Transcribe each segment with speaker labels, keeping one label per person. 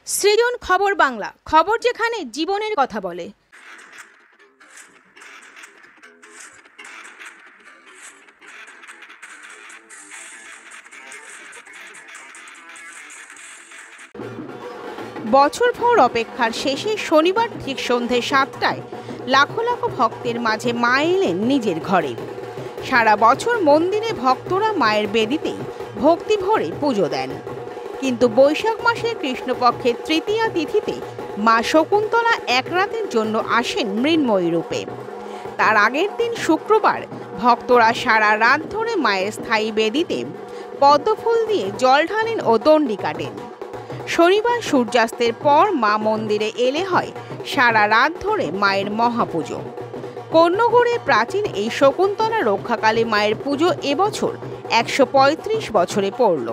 Speaker 1: সৃজন খবর বাংলা, খবর যেখানে জীবনের কথা বলে। বছরভর অপেক্ষার শেষে শনিবার ঠিক সন্ধ্যে 7টায় লাখো লাখো ভক্তের মাঝে মা এলেন নিজের ঘরে। সারা বছর মন্দিরে ভক্তরা মায়ের বেদিতেই ভক্তি ভরে পুজো দেন, কিন্তু বৈশাখ মাসের কৃষ্ণপক্ষের তৃতীয়া তিথিতে মা শকুন্তলা এক রাতের জন্য আসেন মৃন্ময়ী রূপে। তার আগের দিন শুক্রবার ভক্তরা সারা রাত ধরে মায়ের স্থায়ী বেদিতে পদ্মফুল দিয়ে জল ঢালেন ও দণ্ডি কাটেন। শনিবার সূর্যাস্তের পর মা মন্দিরে এলে হয় সারা রাত ধরে মায়ের মহাপুজো। কন্যগড়ে প্রাচীন এই শকুন্তলা রক্ষাকালী মায়ের পুজো এবছর 135 বছরে পড়ল।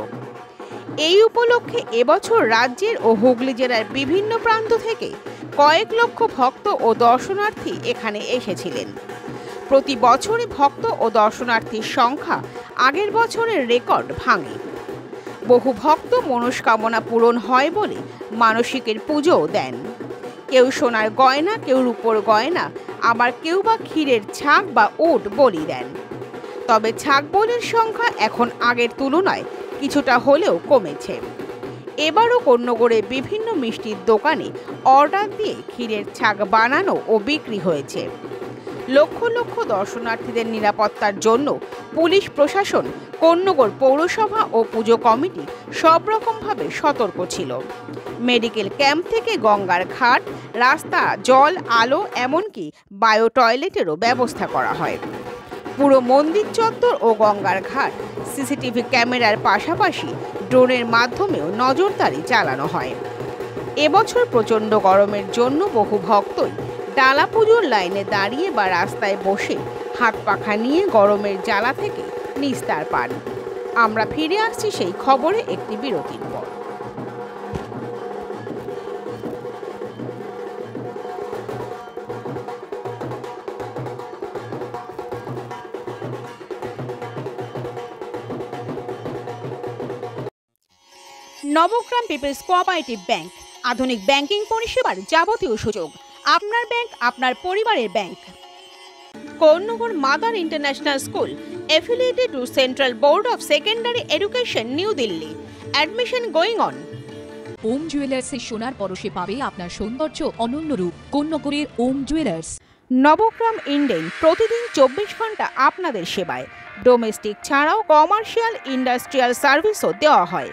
Speaker 1: এই উপলক্ষে এবছর রাজ্যের ও হুগলি জেলার বিভিন্ন প্রান্ত থেকে কয়েক লক্ষ ভক্ত ও দর্শনার্থী এখানে এসেছিলেন। প্রতি বছরই ভক্ত ও দর্শনার্থীর সংখ্যা আগের বছরের রেকর্ড ভাঙে। বহু ভক্ত মনস্কামনা পূরণ হয় বলে মানসিকের পুজোও দেন। কেউ সোনার গয়না, কেউ রূপোর গয়না, আবার কেউ বা ক্ষীরের ছাগ বা ওট বলি দেন। তবে ছাগ বলির সংখ্যা এখন আগের তুলনায় কিছুটা হলেও কমেছে। এবারও কন্যগড়ে বিভিন্ন মিষ্টির দোকানে অর্ডার দিয়ে ক্ষীরের ছাগ বানানো ও বিক্রি হয়েছে। লক্ষ লক্ষ দর্শনার্থীদের নিরাপত্তার জন্য পুলিশ প্রশাসন, কন্যগড় পৌরসভা ও পুজো কমিটি সব রকমভাবে সতর্ক ছিল। মেডিকেল ক্যাম্প থেকে গঙ্গার ঘাট, রাস্তা, জল, আলো, এমনকি বায়ো টয়লেটেরও ব্যবস্থা করা হয়। পুরো মন্দির চত্বর ও গঙ্গার ঘাট সিসিটিভি ক্যামেরার পাশাপাশি ড্রোনের মাধ্যমেও নজরদারি চালানো হয়। এবছর প্রচণ্ড গরমের জন্য বহু ভক্তই ডালা পুজোর লাইনে দাঁড়িয়ে বা রাস্তায় বসে হাত পাখা নিয়ে গরমের জ্বালা থেকে নিস্তার পান। আমরা ফিরে আসছি সেই খবরে একটি বিরতির পর। নবগ্রাম পিপলস কোঅপারেটিভ ব্যাংক, আধুনিক ব্যাংকিং পরিষেবার যাবতীয় সুযোগ। আপনার ব্যাংক, আপনার পরিবারের bank. Konnagar mother international school, affiliated to Central Board of Secondary Education, New Delhi. Admission going on.
Speaker 2: ওম জুয়েলার্সের সোনার পরশে পাবে আপনার সৌন্দর্য অনন্য রূপ। কন্যগড়ের ওম জুয়েলার্স।
Speaker 1: নবগ্রাম ইন্ডেন প্রতিদিন 24 ঘন্টা আপনাদের সেবায়। ডোমেস্টিক ছাড়াও কমার্শিয়াল, ইন্ডাস্ট্রিয়াল সার্ভিসও দেওয়া হয়।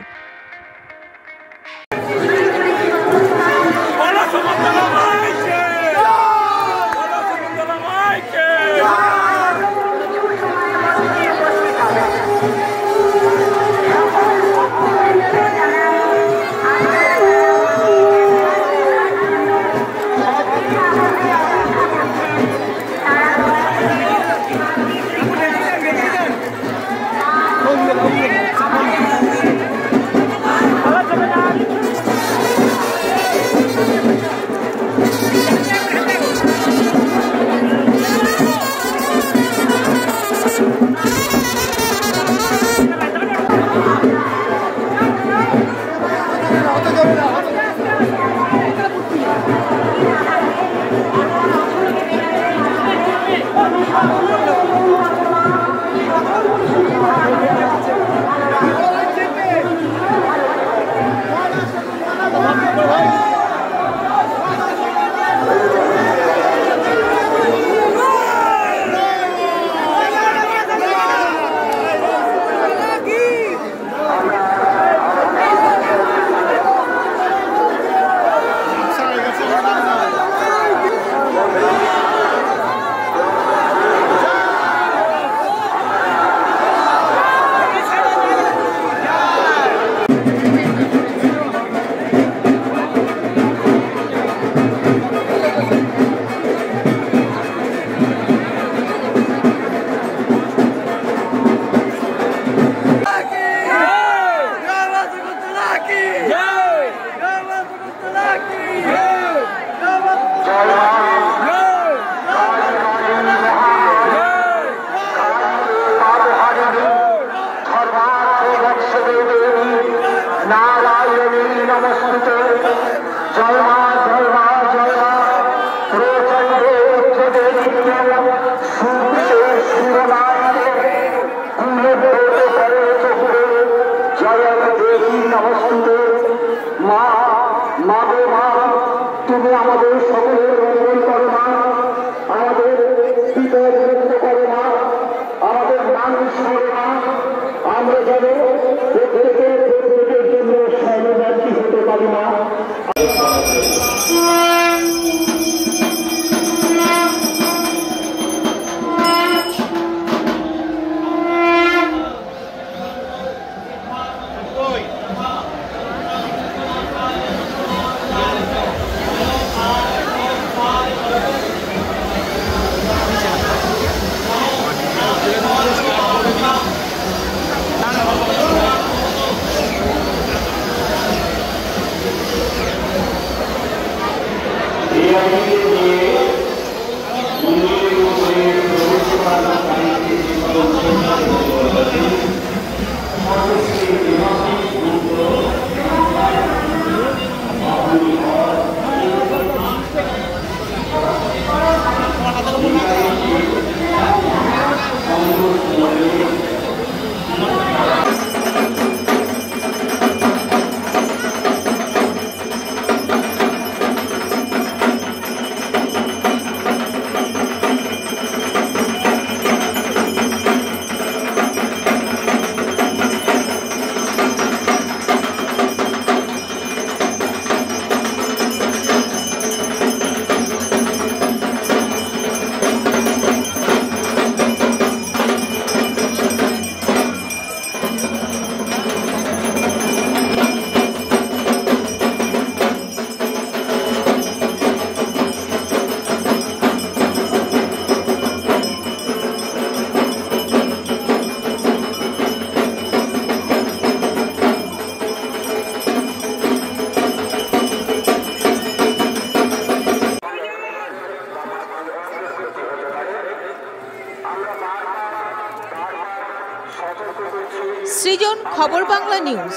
Speaker 1: সৃজন, খবর বাংলা নিউজ।